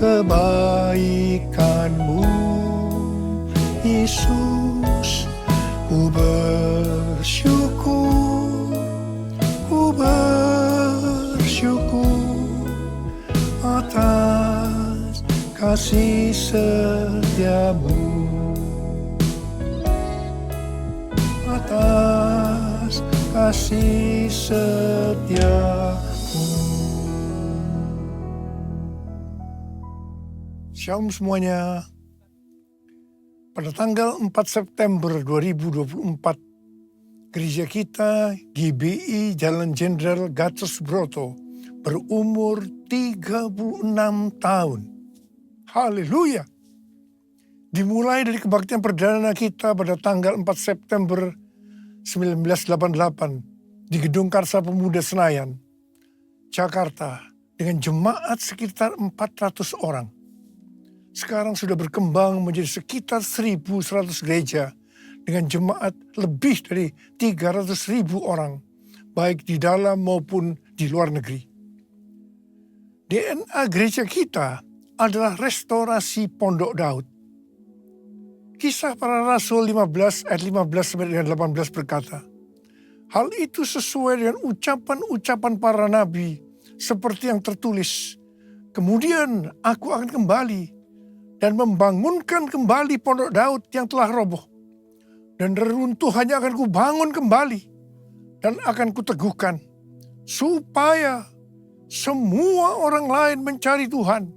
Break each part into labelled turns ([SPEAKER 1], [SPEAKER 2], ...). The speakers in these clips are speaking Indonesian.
[SPEAKER 1] kebaikan-Mu, Yesus. Ku bersyukur atas kasih setia-Mu, atas kasih setia-Mu. Shalom semuanya. Pada tanggal 4 September 2024, gereja kita GBI Jalan Jenderal Gatot Subroto berumur 36 tahun. Haleluya! Dimulai dari kebaktian perdana kita pada tanggal 4 September 1988 di Gedung Karsa Pemuda Senayan, Jakarta, dengan jemaat sekitar 400 orang. Sekarang sudah berkembang menjadi sekitar 1.100 gereja dengan jemaat lebih dari 300.000 orang, baik di dalam maupun di luar negeri. DNA gereja kita adalah restorasi Pondok Daud. Kisah Para Rasul 15 ayat 15-18 berkata, hal itu sesuai dengan ucapan-ucapan para nabi seperti yang tertulis, kemudian aku akan kembali dan membangunkan kembali Pondok Daud yang telah roboh. Dan reruntuhannya akan kubangun kembali dan akan kuteguhkan, supaya semua orang lain mencari Tuhan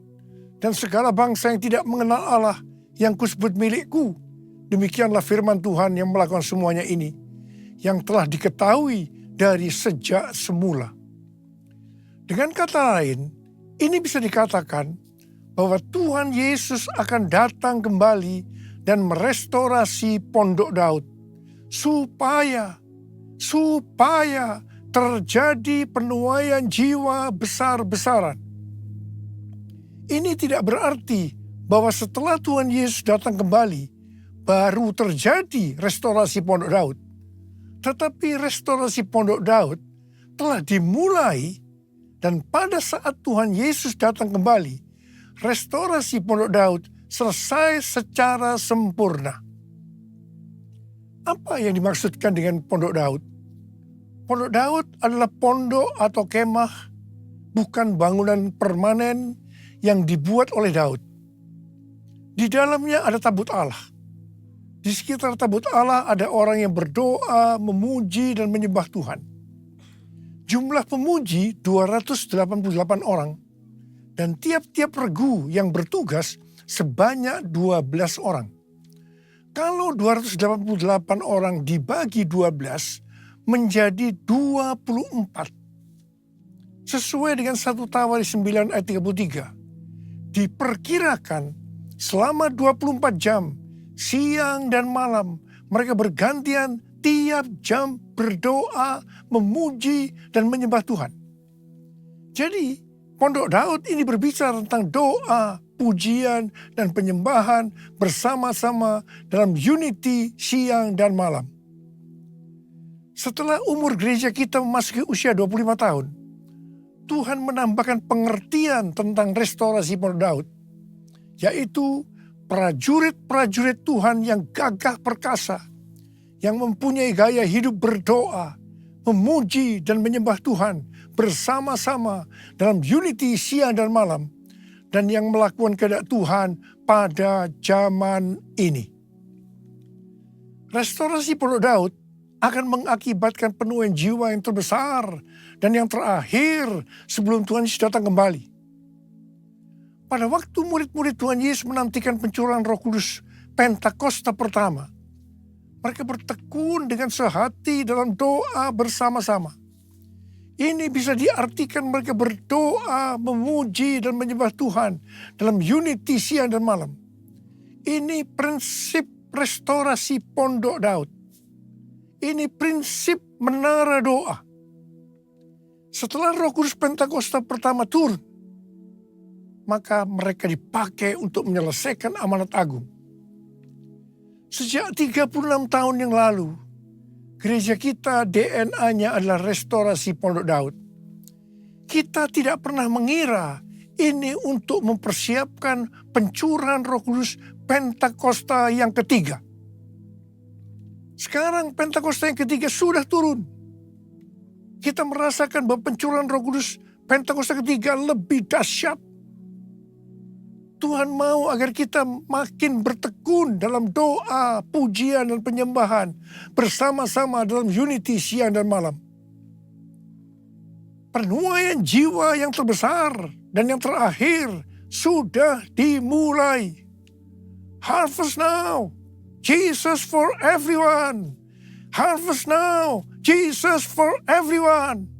[SPEAKER 1] dan segala bangsa yang tidak mengenal Allah yang kusebut milikku. Demikianlah firman Tuhan yang melakukan semuanya ini, yang telah diketahui dari sejak semula. Dengan kata lain, ini bisa dikatakan bahwa Tuhan Yesus akan datang kembali dan merestorasi Pondok Daud supaya terjadi penuaian jiwa besar-besaran. Ini tidak berarti bahwa setelah Tuhan Yesus datang kembali baru terjadi restorasi Pondok Daud. Tetapi restorasi Pondok Daud telah dimulai, dan pada saat Tuhan Yesus datang kembali, restorasi Pondok Daud selesai secara sempurna. Apa yang dimaksudkan dengan Pondok Daud? Pondok Daud adalah pondok atau kemah, bukan bangunan permanen yang dibuat oleh Daud. Di dalamnya ada tabut Allah. Di sekitar tabut Allah ada orang yang berdoa, memuji, dan menyembah Tuhan. Jumlah pemuji 288 orang. Dan tiap-tiap regu yang bertugas sebanyak 12 orang. Kalau 288 orang dibagi 12 menjadi 24. Sesuai dengan 1 Tawari 9 ayat 33. Diperkirakan selama 24 jam, siang dan malam, mereka bergantian tiap jam berdoa, memuji, dan menyembah Tuhan. Jadi, Pondok Daud ini berbicara tentang doa, pujian, dan penyembahan bersama-sama dalam unity siang dan malam. Setelah umur gereja kita memasuki usia 25 tahun, Tuhan menambahkan pengertian tentang restorasi Pondok Daud, yaitu prajurit-prajurit Tuhan yang gagah perkasa, yang mempunyai gaya hidup berdoa, memuji, dan menyembah Tuhan bersama-sama dalam unity siang dan malam, dan yang melakukan kehendak Tuhan pada zaman ini. Restorasi Pondok Daud akan mengakibatkan penuaian jiwa yang terbesar dan yang terakhir sebelum Tuhan Yesus datang kembali. Pada waktu murid-murid Tuhan Yesus menantikan pencurahan Roh Kudus Pentakosta pertama, mereka bertekun dengan sehati dalam doa bersama-sama. Ini bisa diartikan mereka berdoa, memuji, dan menyembah Tuhan dalam unity siang dan malam. Ini prinsip restorasi Pondok Daud. Ini prinsip menara doa. Setelah Roh Kudus Pentakosta pertama turun, maka mereka dipakai untuk menyelesaikan amanat agung. Sejak 36 tahun yang lalu, gereja kita DNA-nya adalah restorasi Pondok Daud. Kita tidak pernah mengira ini untuk mempersiapkan pencurahan Roh Kudus Pentakosta yang ketiga. Sekarang Pentakosta yang ketiga sudah turun. Kita merasakan bahwa pencurahan Roh Kudus Pentakosta ketiga lebih dahsyat. Tuhan mau agar kita makin bertekun dalam doa, pujian, dan penyembahan bersama-sama dalam unity siang dan malam. Penuaian jiwa yang terbesar dan yang terakhir sudah dimulai. Harvest now, Jesus for everyone. Harvest now, Jesus for everyone.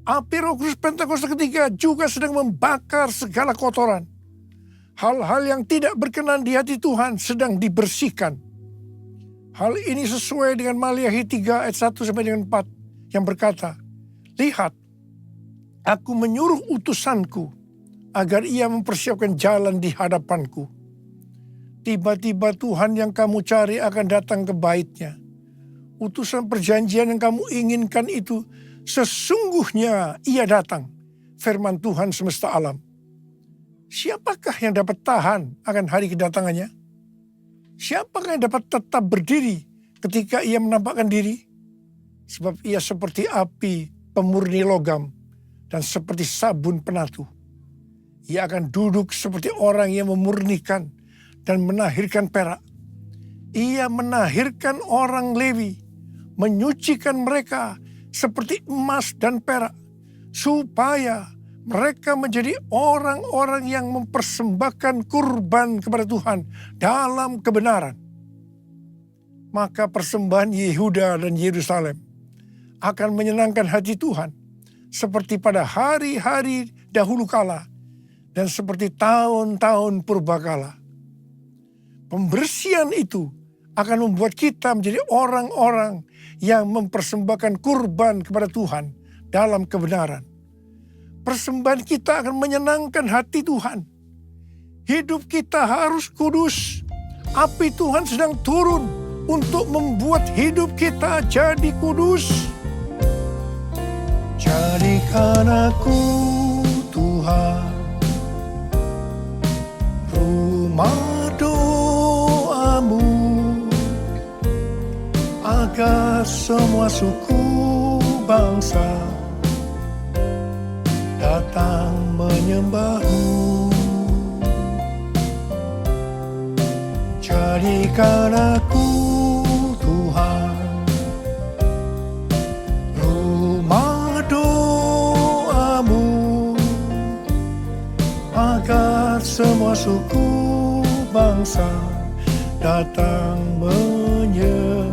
[SPEAKER 1] Api Roh Kudus Pentakosta ketiga juga sedang membakar segala kotoran. Hal-hal yang tidak berkenan di hati Tuhan sedang dibersihkan. Hal ini sesuai dengan Maliahi 3 ayat 1 sampai dengan 4 yang berkata, "Lihat, aku menyuruh utusanku agar ia mempersiapkan jalan di hadapanku. Tiba-tiba Tuhan yang kamu cari akan datang ke bait-Nya. Utusan perjanjian yang kamu inginkan itu sesungguhnya ia datang, firman Tuhan semesta alam. Siapakah yang dapat tahan akan hari kedatangannya? Siapakah yang dapat tetap berdiri ketika ia menampakkan diri? Sebab ia seperti api pemurni logam dan seperti sabun penatu. Ia akan duduk seperti orang yang memurnikan dan menahirkan perak. Ia menahirkan orang Lewi, menyucikan mereka seperti emas dan perak, supaya mereka menjadi orang-orang yang mempersembahkan kurban kepada Tuhan dalam kebenaran. Maka persembahan Yehuda dan Yerusalem akan menyenangkan hati Tuhan, seperti pada hari-hari dahulu kala dan seperti tahun-tahun purbakala. Pembersihan itu akan membuat kita menjadi orang-orang yang mempersembahkan kurban kepada Tuhan dalam kebenaran. Persembahan kita akan menyenangkan hati Tuhan. Hidup kita harus kudus. Api Tuhan sedang turun untuk membuat hidup kita jadi kudus. Jadikan aku, Tuhan, rumah doamu, agar semua suku bangsa datang menyembahmu. Jadikan aku, Tuhan, rumah doamu, agar semua suku bangsa datang menyembahmu.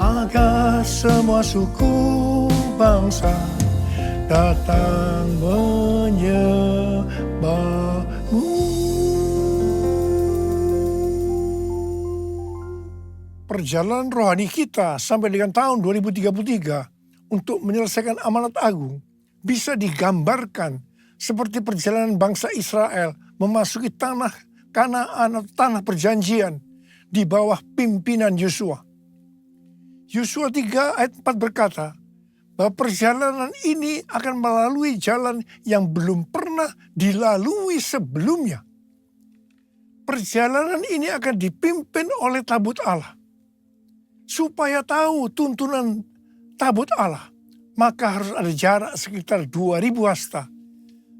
[SPEAKER 1] Agar semua suku bangsa datang menyembahmu. Perjalanan rohani kita sampai dengan tahun 2033 untuk menyelesaikan amanat agung bisa digambarkan seperti perjalanan bangsa Israel memasuki tanah Kanaan atau tanah perjanjian di bawah pimpinan Yosua. Yosua 3 ayat 4 berkata bahwa perjalanan ini akan melalui jalan yang belum pernah dilalui sebelumnya. Perjalanan ini akan dipimpin oleh tabut Allah. Supaya tahu tuntunan tabut Allah, maka harus ada jarak sekitar 2000 hasta,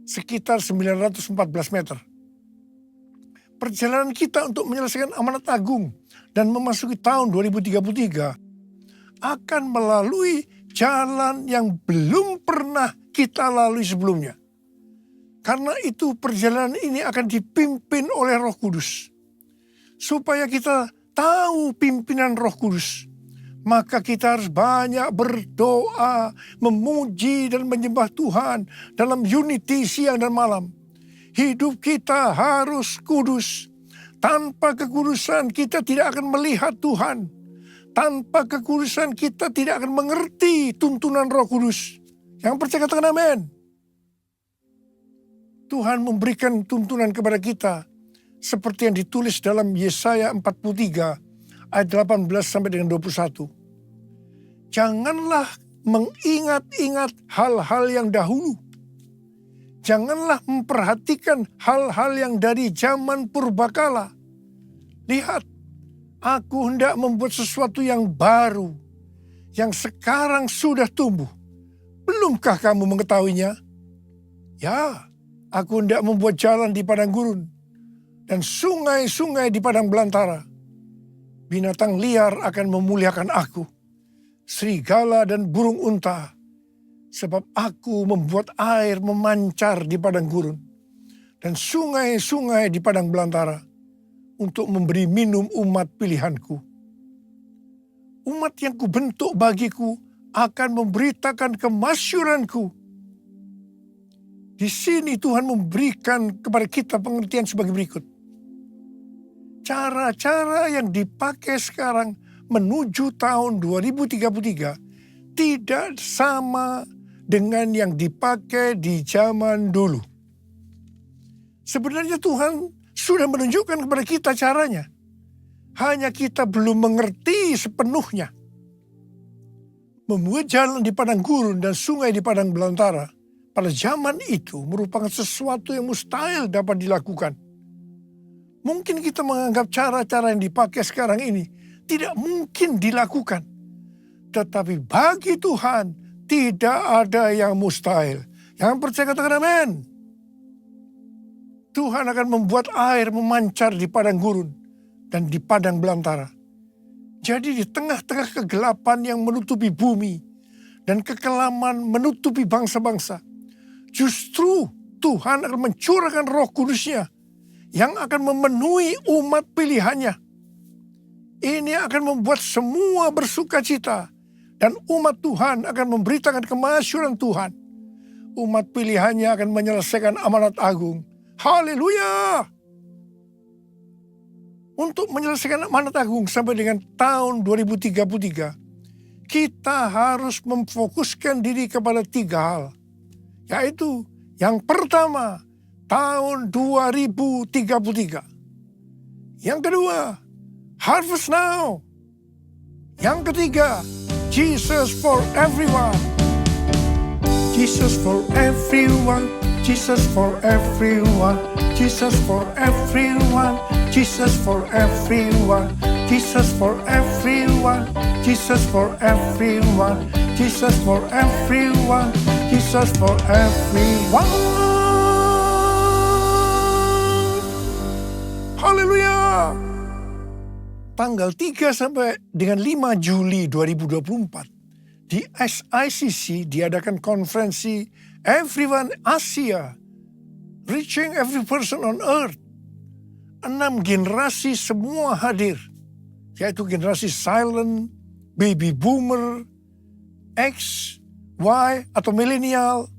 [SPEAKER 1] sekitar 914 meter. Perjalanan kita untuk menyelesaikan amanat agung dan memasuki tahun 2033 akan melalui jalan yang belum pernah kita lalui sebelumnya. Karena itu perjalanan ini akan dipimpin oleh Roh Kudus. Supaya kita tahu pimpinan Roh Kudus, maka kita harus banyak berdoa, memuji dan menyembah Tuhan dalam unity siang dan malam. Hidup kita harus kudus. Tanpa kekudusan kita tidak akan melihat Tuhan. Tanpa kekudusan kita tidak akan mengerti tuntunan Roh Kudus. Yang percaya katakan amin. Tuhan memberikan tuntunan kepada kita seperti yang ditulis dalam Yesaya 43 ayat 18 sampai dengan 21. Janganlah mengingat-ingat hal-hal yang dahulu. Janganlah memperhatikan hal-hal yang dari zaman purbakala. Lihat, aku hendak membuat sesuatu yang baru, yang sekarang sudah tumbuh. Belumkah kamu mengetahuinya? Ya, aku hendak membuat jalan di padang gurun, dan sungai-sungai di padang belantara. Binatang liar akan memuliakan aku, serigala dan burung unta, sebab aku membuat air memancar di padang gurun, dan sungai-sungai di padang belantara, untuk memberi minum umat pilihanku. Umat yang kubentuk bagiku akan memberitakan kemasyuranku. Di sini Tuhan memberikan kepada kita pengertian sebagai berikut. Cara-cara yang dipakai sekarang menuju tahun 2033 tidak sama dengan yang dipakai di zaman dulu. Sebenarnya Tuhan sudah menunjukkan kepada kita caranya. Hanya kita belum mengerti sepenuhnya. Membuat jalan di padang gurun dan sungai di padang belantara pada zaman itu merupakan sesuatu yang mustahil dapat dilakukan. Mungkin kita menganggap cara-cara yang dipakai sekarang ini tidak mungkin dilakukan. Tetapi bagi Tuhan tidak ada yang mustahil. Yang percaya katakan amin. Tuhan akan membuat air memancar di padang gurun dan di padang belantara. Jadi di tengah-tengah kegelapan yang menutupi bumi dan kekelaman menutupi bangsa-bangsa, justru Tuhan akan mencurahkan Roh Kudus-Nya yang akan memenuhi umat pilihannya. Ini akan membuat semua bersuka cita dan umat Tuhan akan memberitakan kemasyuran Tuhan. Umat pilihannya akan menyelesaikan amanat agung. Haleluya! Untuk menyelesaikan amanat agung sampai dengan tahun 2033, kita harus memfokuskan diri kepada 3 hal. Yaitu yang pertama, tahun 2033. Yang kedua, harvest now. Yang ketiga, Jesus for everyone. Jesus for everyone. Jesus for everyone. Jesus for everyone. Jesus for everyone. Jesus for everyone. Jesus for everyone. Jesus for everyone. Jesus for everyone. Haleluya. Tanggal 3 sampai dengan 5 Juli 2024 di SICC diadakan konferensi Everyone Asia, Reaching Every Person on Earth. 6 generasi semua hadir, yaitu generasi silent, baby boomer, X, Y atau milenial,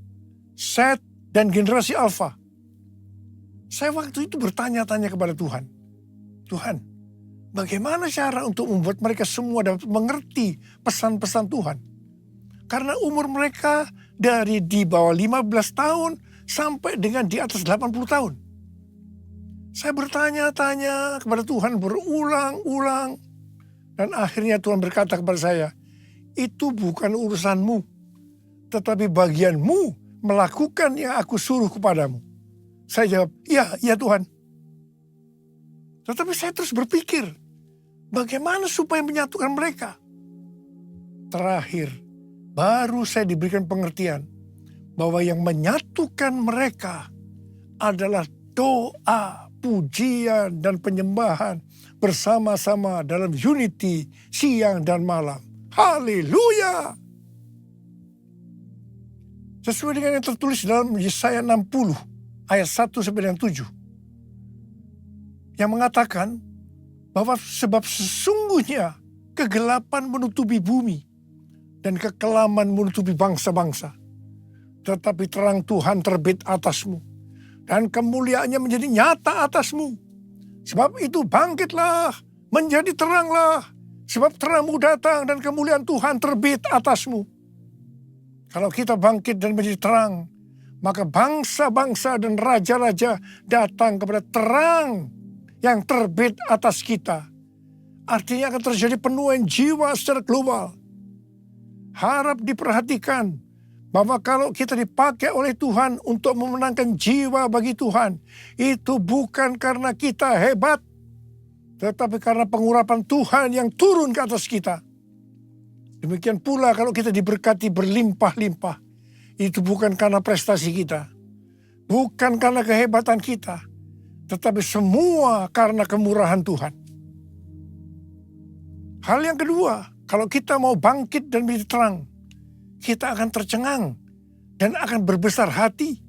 [SPEAKER 1] Z, dan generasi alpha. Saya waktu itu bertanya-tanya kepada Tuhan, Tuhan, bagaimana cara untuk membuat mereka semua dapat mengerti pesan-pesan Tuhan? Karena umur mereka dari di bawah 15 tahun sampai dengan di atas 80 tahun. Saya bertanya-tanya kepada Tuhan berulang-ulang. Dan akhirnya Tuhan berkata kepada saya, itu bukan urusanmu, tetapi bagianmu melakukan yang aku suruh kepadamu. Saya jawab, ya Tuhan. Tetapi saya terus berpikir, bagaimana supaya menyatukan mereka? Terakhir, baru saya diberikan pengertian bahwa yang menyatukan mereka adalah doa, pujian, dan penyembahan bersama-sama dalam unity siang dan malam. Haleluya! Sesuai dengan yang tertulis dalam Yesaya 60 ayat 1 sampai dengan 7. Yang mengatakan bahwa sebab sesungguhnya kegelapan menutupi bumi dan kekelaman menutupi bangsa-bangsa. Tetapi terang Tuhan terbit atasmu, dan kemuliaannya menjadi nyata atasmu. Sebab itu bangkitlah, menjadi teranglah, sebab terangmu datang dan kemuliaan Tuhan terbit atasmu. Kalau kita bangkit dan menjadi terang, maka bangsa-bangsa dan raja-raja datang kepada terang yang terbit atas kita. Artinya akan terjadi penuaian jiwa secara global. Harap diperhatikan bahwa kalau kita dipakai oleh Tuhan untuk memenangkan jiwa bagi Tuhan, itu bukan karena kita hebat, tetapi karena pengurapan Tuhan yang turun ke atas kita. Demikian pula kalau kita diberkati berlimpah-limpah, itu bukan karena prestasi kita, bukan karena kehebatan kita, tetapi semua karena kemurahan Tuhan. Hal yang kedua, kalau kita mau bangkit dan menjadi terang, kita akan tercengang dan akan berbesar hati.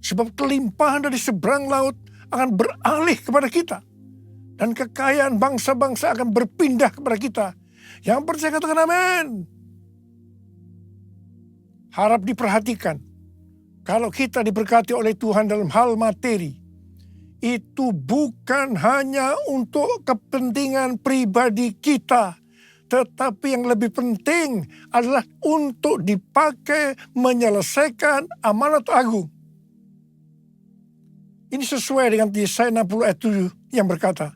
[SPEAKER 1] Sebab kelimpahan dari seberang laut akan beralih kepada kita. Dan kekayaan bangsa-bangsa akan berpindah kepada kita. Yang percaya katakan amin. Harap diperhatikan. Kalau kita diberkati oleh Tuhan dalam hal materi, itu bukan hanya untuk kepentingan pribadi kita, tetapi yang lebih penting adalah untuk dipakai menyelesaikan amanat agung. Ini sesuai dengan Yesaya 60 ayat 7 yang berkata,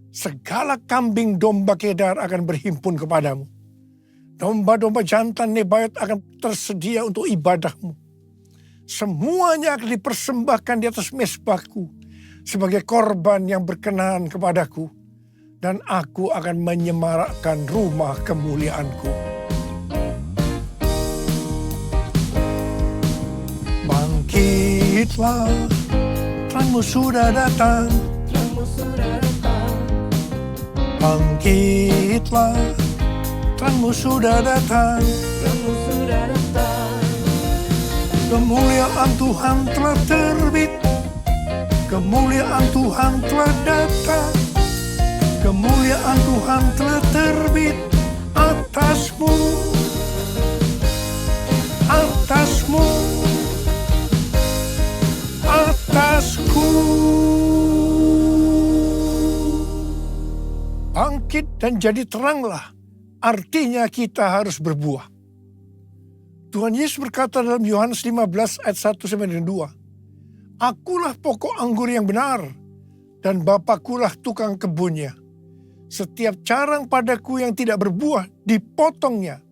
[SPEAKER 1] segala kambing domba Kedar akan berhimpun kepadamu. Domba-domba jantan Nebayot akan tersedia untuk ibadahmu. Semuanya akan dipersembahkan di atas mezbahku sebagai korban yang berkenan kepadaku. Dan aku akan menyemarakkan rumah kemuliaanku. Bangkitlah, terangmu sudah datang. Bangkitlah, terangmu sudah datang. Kemuliaan Tuhan telah terbit. Kemuliaan Tuhan telah datang. Kemuliaan Tuhan telah terbit atasmu, atasmu, atasku. Bangkit dan jadi teranglah, artinya kita harus berbuah. Tuhan Yesus berkata dalam Yohanes 15 ayat 1-2, akulah pokok anggur yang benar, dan Bapakulah tukang kebunnya. Setiap carang padaku yang tidak berbuah dipotongnya,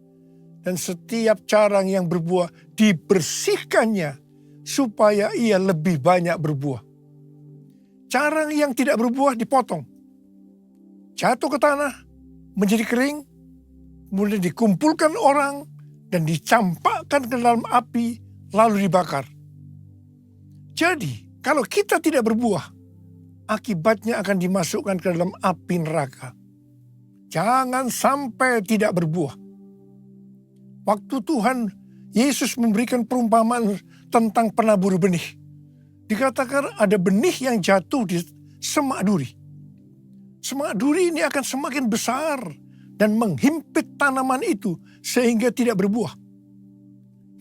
[SPEAKER 1] dan setiap carang yang berbuah dibersihkannya, supaya ia lebih banyak berbuah. Carang yang tidak berbuah dipotong, jatuh ke tanah, menjadi kering, kemudian dikumpulkan orang, dan dicampakkan ke dalam api, lalu dibakar. Jadi, kalau kita tidak berbuah, akibatnya akan dimasukkan ke dalam api neraka. Jangan sampai tidak berbuah. Waktu Tuhan Yesus memberikan perumpamaan tentang penabur benih, dikatakan ada benih yang jatuh di semak duri. Semak duri ini akan semakin besar dan menghimpit tanaman itu sehingga tidak berbuah.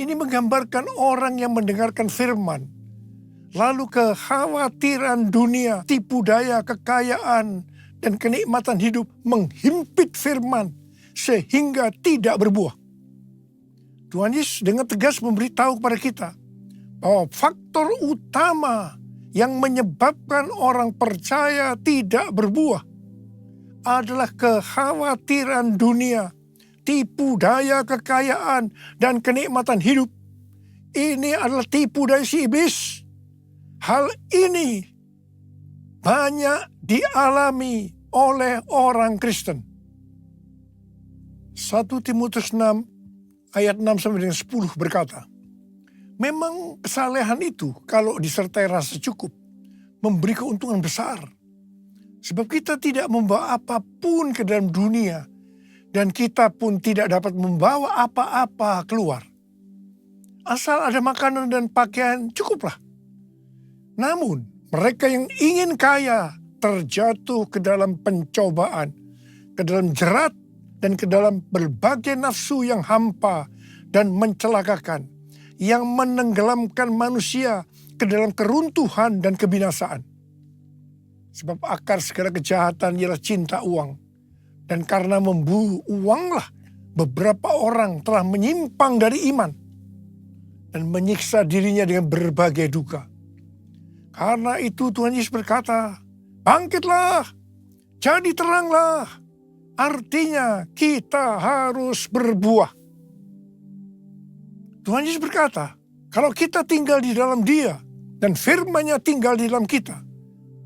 [SPEAKER 1] Ini menggambarkan orang yang mendengarkan firman, lalu kekhawatiran dunia, tipu daya, kekayaan, dan kenikmatan hidup menghimpit firman sehingga tidak berbuah. Tuhan Yesus dengan tegas memberitahu kepada kita bahwa faktor utama yang menyebabkan orang percaya tidak berbuah adalah kekhawatiran dunia, tipu daya, kekayaan, dan kenikmatan hidup. Ini adalah tipu daya si iblis. Hal ini banyak dialami oleh orang Kristen. 1 Timotius 6 ayat 6-10 berkata, memang kesalehan itu kalau disertai rasa cukup memberi keuntungan besar. Sebab kita tidak membawa apapun ke dalam dunia dan kita pun tidak dapat membawa apa-apa keluar. Asal ada makanan dan pakaian cukuplah. Namun, mereka yang ingin kaya terjatuh ke dalam pencobaan, ke dalam jerat, dan ke dalam berbagai nafsu yang hampa dan mencelakakan, yang menenggelamkan manusia ke dalam keruntuhan dan kebinasaan. Sebab akar segala kejahatan ialah cinta uang, dan karena memburu uanglah beberapa orang telah menyimpang dari iman dan menyiksa dirinya dengan berbagai duka. Karena itu Tuhan Yesus berkata, bangkitlah, jadi teranglah. Artinya kita harus berbuah. Tuhan Yesus berkata, kalau kita tinggal di dalam Dia dan firman-Nya tinggal di dalam kita,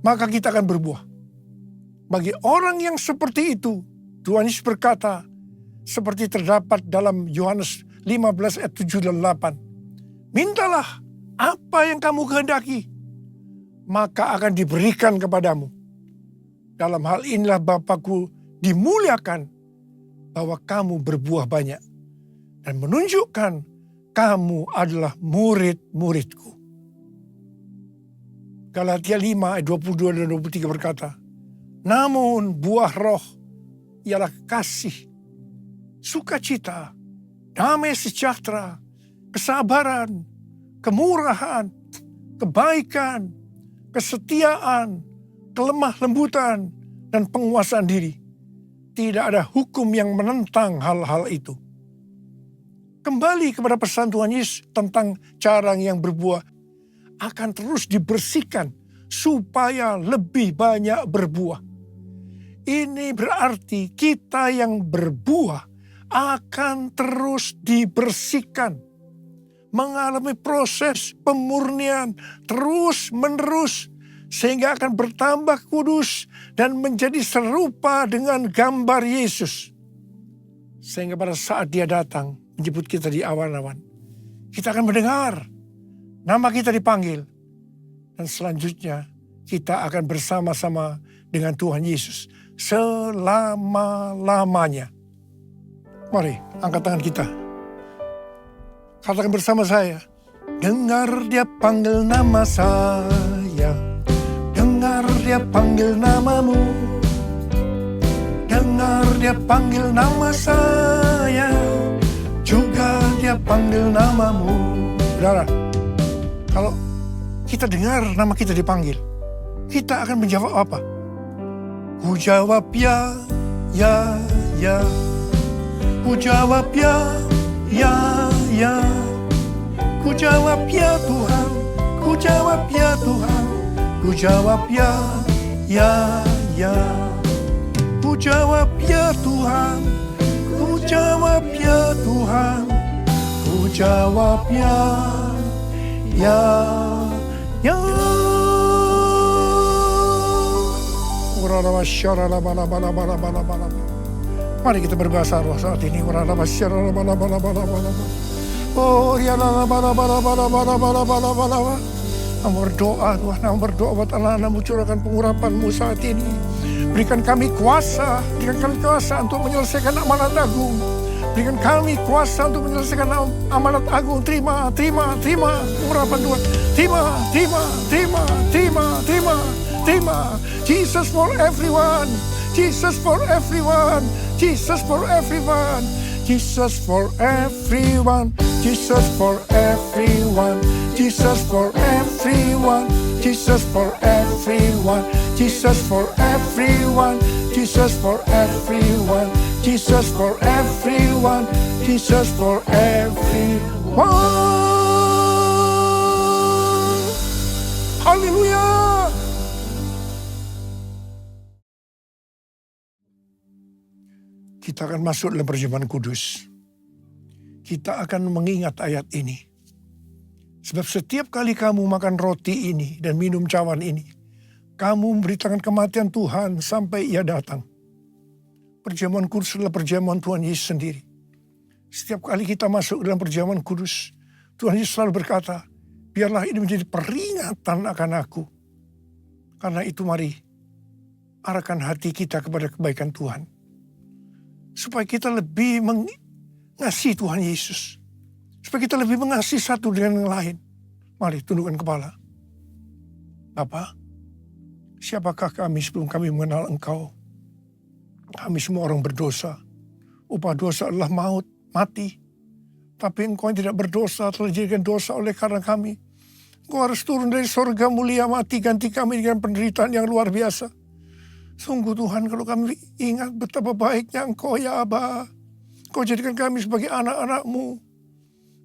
[SPEAKER 1] maka kita akan berbuah. Bagi orang yang seperti itu, Tuhan Yesus berkata, seperti terdapat dalam Yohanes 15 ayat 7 dan 8. Mintalah apa yang kamu kehendaki, maka akan diberikan kepadamu. Dalam hal inilah Bapa-Ku dimuliakan, bahwa kamu berbuah banyak dan menunjukkan kamu adalah murid-murid-Ku. Galatia 5 ayat 22 dan 23 berkata, namun buah roh ialah kasih, sukacita, damai sejahtera, kesabaran, kemurahan, kebaikan, kesetiaan, kelemah lembutan, dan penguasaan diri. Tidak ada hukum yang menentang hal-hal itu. Kembali kepada pesan Tuhan Yesus tentang cara yang berbuah akan terus dibersihkan supaya lebih banyak berbuah. Ini berarti kita yang berbuah akan terus dibersihkan, mengalami proses pemurnian terus-menerus, sehingga akan bertambah kudus dan menjadi serupa dengan gambar Yesus. Sehingga pada saat Dia datang menjemput kita di awan-awan, kita akan mendengar nama kita dipanggil. Dan selanjutnya kita akan bersama-sama dengan Tuhan Yesus selama-lamanya. Mari angkat tangan kita. Katakan bersama saya. Dengar Dia panggil nama saya. Dengar Dia panggil namamu. Dengar Dia panggil nama saya. Juga Dia panggil namamu. Saudara, kalau kita dengar nama kita dipanggil, kita akan menjawab apa? Ku jawab ya, ya, ya. Ku jawab ya, ya, ya. Ku jawab ya Tuhan. Ku jawab ya Tuhan. Ku jawab ya, ya, ya. Ku jawab ya Tuhan. Ku jawab ya Tuhan. Ku jawab ya, ya, ya. Mari kita berbahasa roh saat ini. Oh ya berdoa Tuhan, berdoa buat anak-anakmu, curahkan pengurapan-Mu saat ini. Berikan kami kuasa untuk menyelesaikan amanat agung. Berikan kami kuasa untuk menyelesaikan amanat agung. Terima pengurapan Tuhan. Terima. Jesus for everyone. Jesus for everyone. Jesus for everyone. Jesus for everyone. Jesus for everyone. Jesus for everyone. Jesus for everyone. Jesus for everyone. Jesus for everyone. Jesus for everyone. Jesus for everyone. Haleluya. Kita akan masuk dalam perjamuan kudus. Kita akan mengingat ayat ini. Sebab setiap kali kamu makan roti ini dan minum cawan ini, kamu memberitakan kematian Tuhan sampai Ia datang. Perjamuan kudus adalah perjamuan Tuhan Yesus sendiri. Setiap kali kita masuk dalam perjamuan kudus, Tuhan Yesus selalu berkata, biarlah ini menjadi peringatan akan aku. Karena itu mari arahkan hati kita kepada kebaikan Tuhan. Supaya kita lebih mengasihi Tuhan Yesus. Supaya kita lebih mengasihi satu dengan yang lain. Mari tundukkan kepala. Bapa, siapakah kami sebelum kami mengenal Engkau? Kami semua orang berdosa. Upah dosa adalah maut, mati. Tapi Engkau yang tidak berdosa telah dijadikan dosa oleh karena kami. Engkau harus turun dari sorga mulia, mati, ganti kami dengan penderitaan yang luar biasa. Sungguh Tuhan, kalau kami ingat betapa baiknya Engkau ya Aba. Engkau jadikan kami sebagai anak-anak-Mu.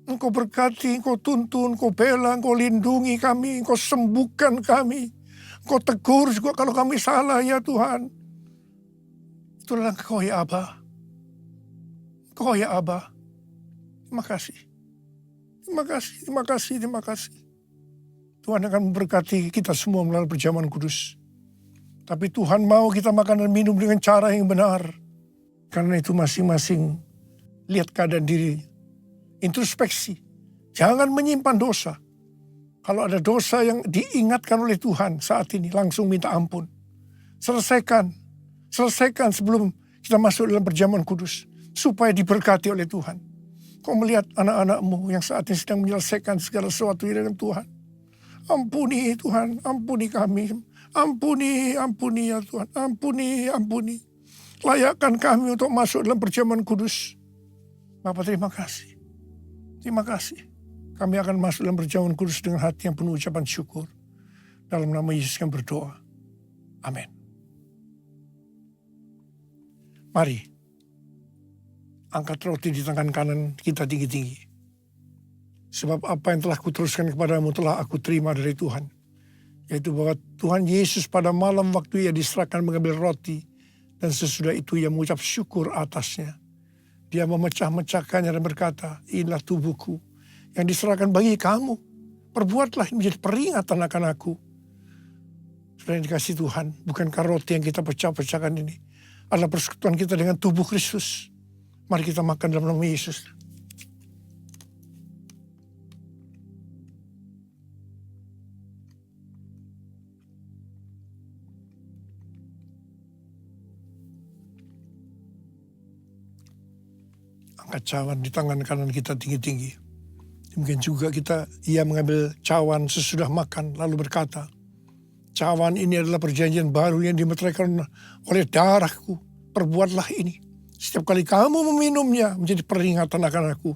[SPEAKER 1] Engkau berkati, Engkau tuntun, Engkau bela, Engkau lindungi kami, Engkau sembuhkan kami. Engkau tegur juga kalau kami salah ya Tuhan. Itulah Engkau ya Aba. Engkau ya Aba. Terima kasih. Terima kasih, terima kasih, terima kasih. Tuhan akan memberkati kita semua melalui perjamuan kudus. Tapi Tuhan mau kita makan dan minum dengan cara yang benar. Karena itu masing-masing lihat keadaan diri. Introspeksi. Jangan menyimpan dosa. Kalau ada dosa yang diingatkan oleh Tuhan saat ini, langsung minta ampun. Selesaikan sebelum kita masuk dalam perjamuan kudus. Supaya diberkati oleh Tuhan. Kau melihat anak-anakmu yang saat ini sedang menyelesaikan segala sesuatu dengan Tuhan. Ampuni Tuhan, ampuni kami. Ampuni ya Tuhan, ampuni. Layakkan kami untuk masuk dalam perjamuan kudus. Bapa, terima kasih. Terima kasih. Kami akan masuk dalam perjamuan kudus dengan hati yang penuh ucapan syukur. Dalam nama Yesus kami berdoa. Amin. Mari, angkat roti di tangan kanan kita tinggi-tinggi. Sebab apa yang telah kuteruskan kepadamu telah aku terima dari Tuhan. Yaitu bahwa Tuhan Yesus pada malam waktu ia diserahkan mengambil roti. Dan sesudah itu ia mengucap syukur atasnya. Dia memecah-mecahkannya dan berkata, inilah tubuhku yang diserahkan bagi kamu. Perbuatlah ini menjadi peringatan akan aku. Sudah dikasih Tuhan, bukankah roti yang kita pecah-pecahkan ini adalah persekutuan kita dengan tubuh Kristus. Mari kita makan dalam nama Yesus. Angkat cawan di tangan kanan kita tinggi-tinggi. Mungkin juga ia mengambil cawan sesudah makan lalu berkata, cawan ini adalah perjanjian baru yang dimeteraikan oleh darahku. Perbuatlah ini. Setiap kali kamu meminumnya menjadi peringatan akan aku.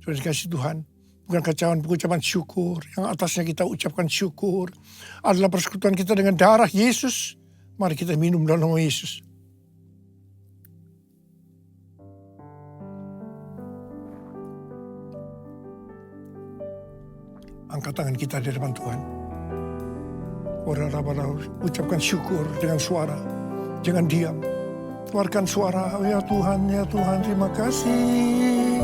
[SPEAKER 1] Sudah dikasih Tuhan. Bukankah cawan pengucapan syukur yang atasnya kita ucapkan syukur adalah persekutuan kita dengan darah Yesus. Mari kita minum dalam nama Yesus. Angkat tangan kita di depan Tuhan. Ucapkan syukur dengan suara. Jangan diam. Keluarkan suara. Ya Tuhan, terima kasih.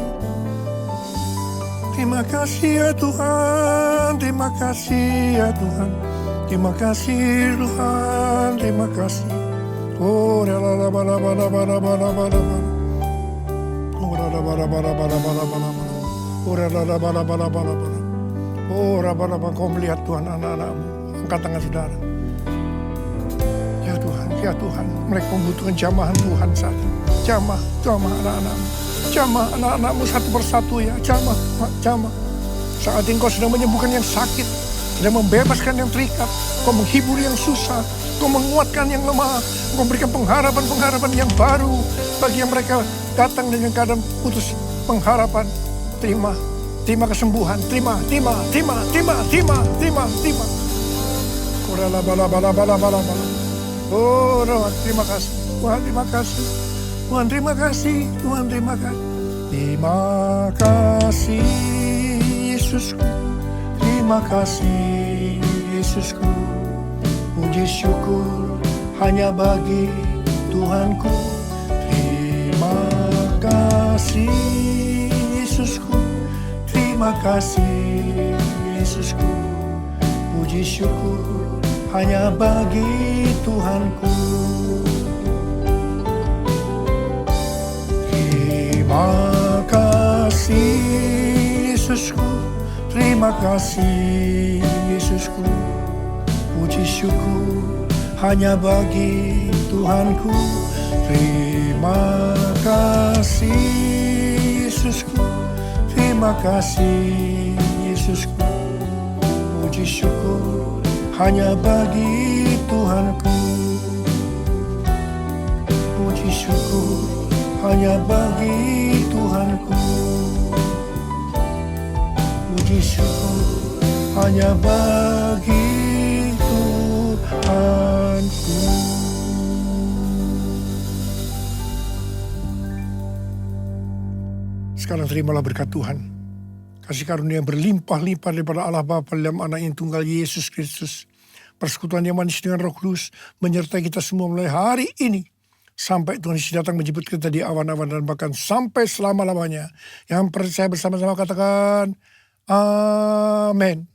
[SPEAKER 1] Terima kasih ya Tuhan. Terima kasih ya Tuhan. Terima kasih Tuhan. Terima kasih. Oh, Oh, raba-raba kau melihat Tuhan anak-anakmu. Angkat tangan saudara. Ya Tuhan. Mereka membutuhkan jamahan Tuhan saat ini. Jamah anak-anakmu. Jamah anak-anakmu satu persatu ya. Jamah. Saat ini kau sedang menyembuhkan yang sakit. Sedang membebaskan yang terikat. Kau menghibur yang susah. Kau menguatkan yang lemah. Kau memberikan pengharapan yang baru. Bagi yang mereka datang dengan keadaan putus pengharapan. Terima kesembuhan, terima. Oh, terima kasih. Tuhan, terima kasih. Tuhan, terima kasih. Terima kasih, Yesusku. Terima kasih, Yesusku. Puji syukur hanya bagi Tuhanku. Terima kasih, Yesusku. Terima kasih Yesusku, puji syukur hanya bagi Tuhanku. Terima kasih Yesusku, terima kasih Yesusku, puji syukur hanya bagi Tuhanku. Terima kasih Yesusku, terima kasih Yesusku, puji syukur hanya bagi Tuhanku. Puji syukur hanya bagi Tuhanku. Puji syukur hanya bagi Tuhanku. Sekarang terimalah berkat Tuhan. Kasih karunia yang berlimpah-limpah daripada Allah Bapa dalam Anak yang tunggal Yesus Kristus. Persekutuan yang manis dengan Roh Kudus menyertai kita semua mulai hari ini. Sampai Tuhan Yesus datang menjemput kita di awan-awan dan bahkan sampai selama-lamanya. Yang percaya bersama-sama katakan Amin.